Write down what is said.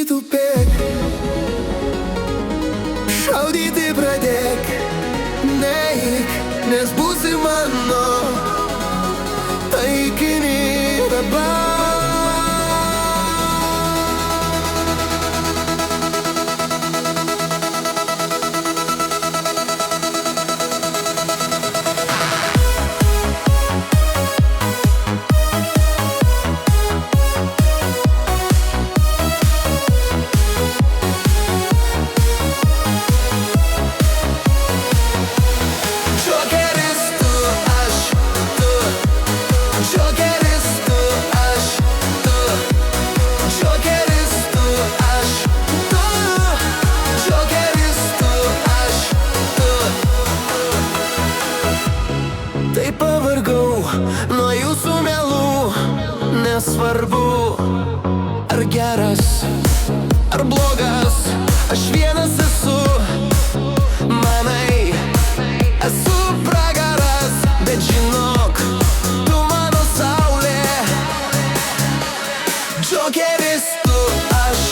tupėk, šaudyti pradėk, neik, nes būsi mano taikiniai dabar. Tai pavargau nuo jūsų melų, nesvarbu, ar geras, ar blogas, aš vienas esu. Manai, esu pragaras, bet žinok, tu mano saulė. Džokeris tu, aš